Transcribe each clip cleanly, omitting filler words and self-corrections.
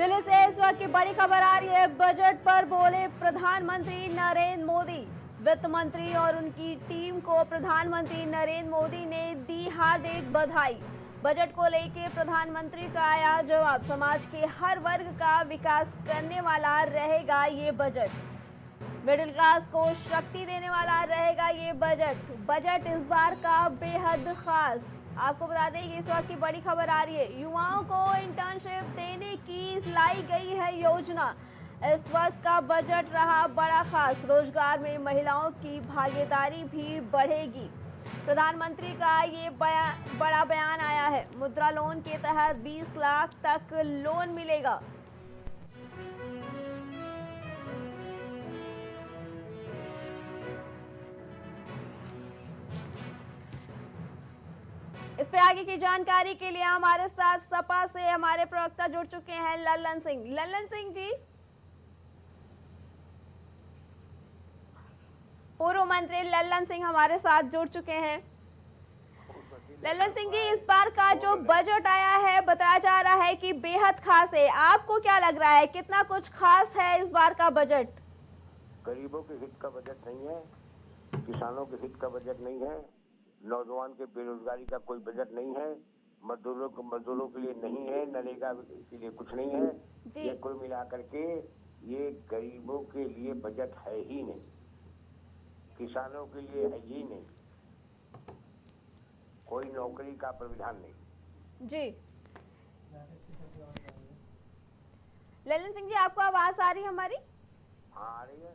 दिल्ली से इस वक्त की बड़ी खबर आ रही है। बजट पर बोले प्रधानमंत्री नरेंद्र मोदी। वित्त मंत्री और उनकी टीम को प्रधानमंत्री नरेंद्र मोदी ने दी हार्दिक बधाई। बजट को लेकर प्रधानमंत्री का आया जवाब। समाज के हर वर्ग का विकास करने वाला रहेगा ये बजट। मिडिल क्लास को शक्ति देने वाला रहेगा ये बजट इस बार का बेहद खास। आपको बता दें कि इस वक्त की बड़ी खबर आ रही है। युवाओं को इंटर्नशिप देने की लाई गई है योजना। इस वक्त का बजट रहा बड़ा खास। रोजगार में महिलाओं की भागीदारी भी बढ़ेगी। प्रधानमंत्री का ये बड़ा बयान आया है। मुद्रा लोन के तहत 20 लाख तक लोन मिलेगा। इस पे आगे की जानकारी के लिए हमारे साथ सपा से हमारे प्रवक्ता जुड़ चुके हैं लल्लन सिंह। लल्लन सिंह जी, पूर्व मंत्री लल्लन सिंह हमारे साथ जुड़ चुके हैं। लल्लन सिंह जी, इस बार का जो बजट आया है बताया जा रहा है कि बेहद खास है। आपको क्या लग रहा है, कितना कुछ खास है इस बार का बजट? गरीबों के हित का बजट नहीं है, किसानों के हित का बजट नहीं है, नौजवान के बेरोजगारी का कोई बजट नहीं है, मजदूरों के लिए नहीं है, नरेगा के लिए कुछ नहीं है। ये कुल मिलाकर के ये गरीबों के लिए बजट है ही नहीं, किसानों के लिए है ही नहीं, कोई नौकरी का प्रावधान नहीं। जी लल्लन सिंह जी, आपको आवाज आ रही है हमारी? हाँ, आ रही है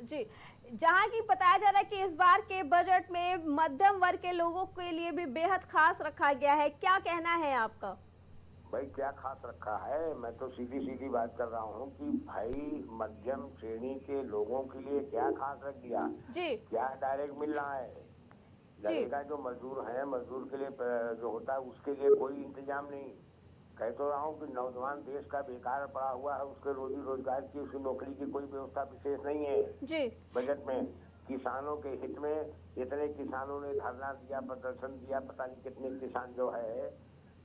जी। जहां की बताया जा रहा है कि इस बार के बजट में मध्यम वर्ग के लोगों के लिए भी बेहद खास रखा गया है, क्या कहना है आपका? भाई क्या खास रखा है? मैं तो सीधी सीधी बात कर रहा हूँ कि भाई मध्यम श्रेणी के लोगों के लिए क्या खास रख दिया जी। क्या डायरेक्ट मिल रहा है? लगेगा जो मजदूर है, मजदूर के लिए जो होता है उसके लिए कोई इंतजाम नहीं। कह तो रहा हूँ कि नौजवान देश का बेकार पड़ा हुआ है, उसके रोजी रोजगार की, उसकी नौकरी की कोई व्यवस्था विशेष नहीं है जी। बजट में। किसानों के हित में इतने किसानों ने धरना दिया, प्रदर्शन दिया, पता नहीं कितने किसान जो है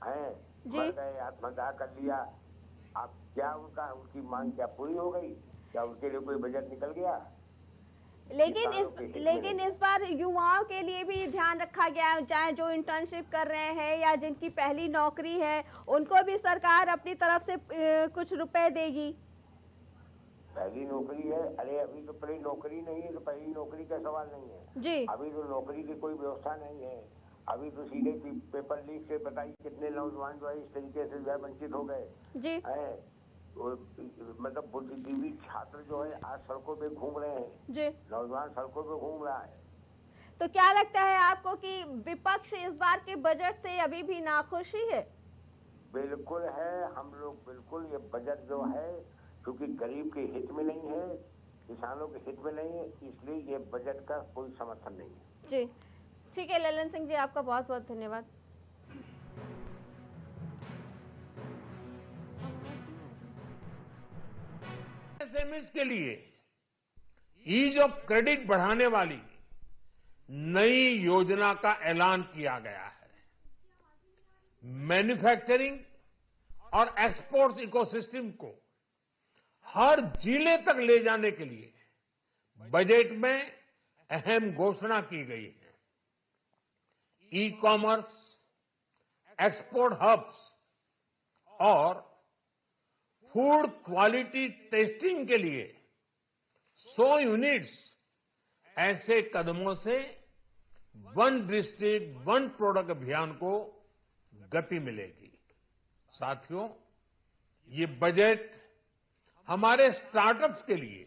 मर गए, आत्महत्या कर लिया। अब क्या उनकी मांग क्या पूरी हो गई? क्या उनके लिए कोई बजट निकल गया? लेकिन इस बार युवाओं के लिए भी ध्यान रखा गया है, चाहे जो इंटर्नशिप कर रहे हैं या जिनकी पहली नौकरी है, उनको भी सरकार अपनी तरफ से कुछ रुपए देगी। पहली नौकरी है? अरे अभी तो पहली नौकरी नहीं है, तो पहली नौकरी का सवाल नहीं है जी। अभी तो नौकरी की कोई व्यवस्था नहीं है। अभी तो सीधे पेपर लीक से बताइए कितने नौजवान जो है इस तरीके से जो है वंचित हो गए जी। मतलब बुद्धिजीवी छात्र जो है आज सड़कों पे घूम रहे हैं जी। नौजवान सड़कों पे घूम रहा है। तो क्या लगता है आपको कि विपक्ष इस बार के बजट से अभी भी नाखुशी है? बिल्कुल है, हम लोग बिल्कुल ये बजट जो है क्योंकि गरीब के हित में नहीं है, किसानों के हित में नहीं है, इसलिए ये बजट का कोई समर्थन नहीं है। जी ठीक है लल्लन सिंह जी, आपका बहुत बहुत धन्यवाद। एमएसएमई के लिए ईज ऑफ क्रेडिट बढ़ाने वाली नई योजना का ऐलान किया गया है। मैन्युफैक्चरिंग और एक्सपोर्ट इकोसिस्टम को हर जिले तक ले जाने के लिए बजट में अहम घोषणा की गई है। ई कॉमर्स, एक्सपोर्ट हब्स और फूड क्वालिटी टेस्टिंग के लिए 100 यूनिट्स, ऐसे कदमों से वन डिस्ट्रिक्ट वन प्रोडक्ट अभियान को गति मिलेगी। साथियों, ये बजट हमारे स्टार्टअप्स के लिए,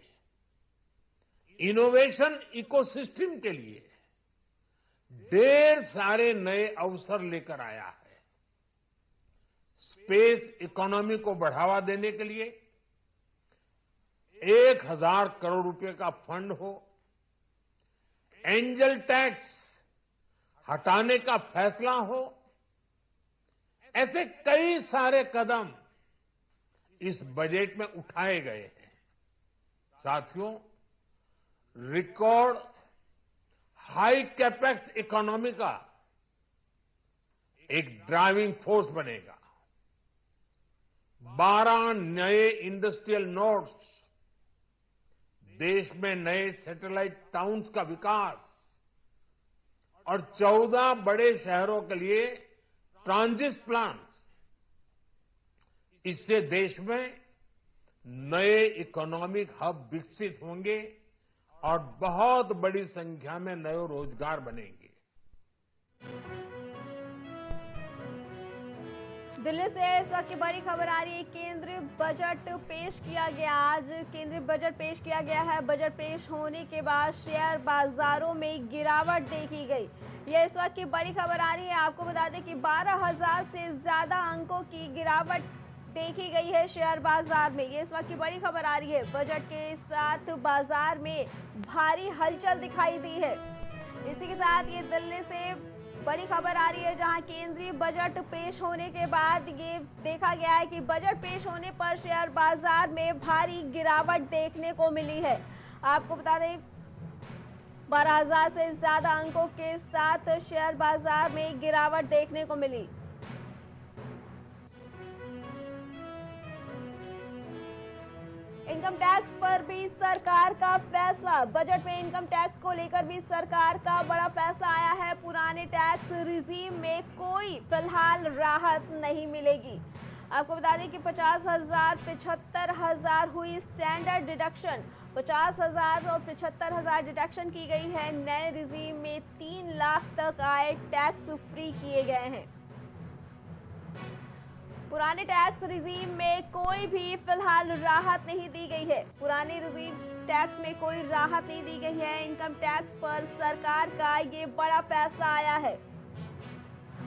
इनोवेशन इकोसिस्टम के लिए ढेर सारे नए अवसर लेकर आया है। स्पेस इकोनॉमी को बढ़ावा देने के लिए 1000 करोड़ रुपए का फंड हो, एंजल टैक्स हटाने का फैसला हो, ऐसे कई सारे कदम इस बजट में उठाए गए हैं। साथियों, रिकॉर्ड हाई कैपेक्स इकोनॉमी का एक ड्राइविंग फोर्स बनेगा। 12 नए इंडस्ट्रियल नोड्स, देश में नए सैटेलाइट टाउन्स का विकास और 14 बड़े शहरों के लिए ट्रांजिट प्लान्स, इससे देश में नए इकोनॉमिक हब विकसित होंगे और बहुत बड़ी संख्या में नए रोजगार बनेंगे। दिल्ली से इस वक्त की बड़ी खबर आ रही है। केंद्रीय बजट पेश किया गया। आज केंद्रीय बजट पेश किया गया है। बजट पेश होने के बाद शेयर बाजारों में गिरावट देखी गई। यह इस वक्त की बड़ी खबर आ रही है। आपको बता दें कि 12,000 से ज्यादा अंकों की गिरावट देखी गई है शेयर बाजार में। ये इस वक्त की बड़ी खबर आ रही है। बजट के साथ बाजार में भारी हलचल दिखाई दी है। इसी के साथ ये दिल्ली से बड़ी खबर आ रही है, जहां केंद्रीय बजट पेश होने के बाद ये देखा गया है कि बजट पेश होने पर शेयर बाजार में भारी गिरावट देखने को मिली है। आपको बता दें 12,000 से ज्यादा अंकों के साथ शेयर बाजार में गिरावट देखने को मिली। इनकम टैक्स पर भी सरकार का फैसला। बजट में इनकम टैक्स को लेकर भी सरकार का बड़ा फैसला आया है। पुराने टैक्स रिजीम में कोई फिलहाल राहत नहीं मिलेगी। आपको बता दें कि 50,000, 75,000 हुई स्टैंडर्ड डिडक्शन। 50,000 और 75,000 डिडक्शन की गई है। नए रिजीम में 3 लाख तक आय टैक्स फ्री किए गए हैं। पुराने टैक्स रिजीम में कोई भी फिलहाल राहत नहीं दी गई है। पुराने रिजीम टैक्स में कोई राहत नहीं दी गई है। इनकम टैक्स पर सरकार का ये बड़ा फैसला आया है।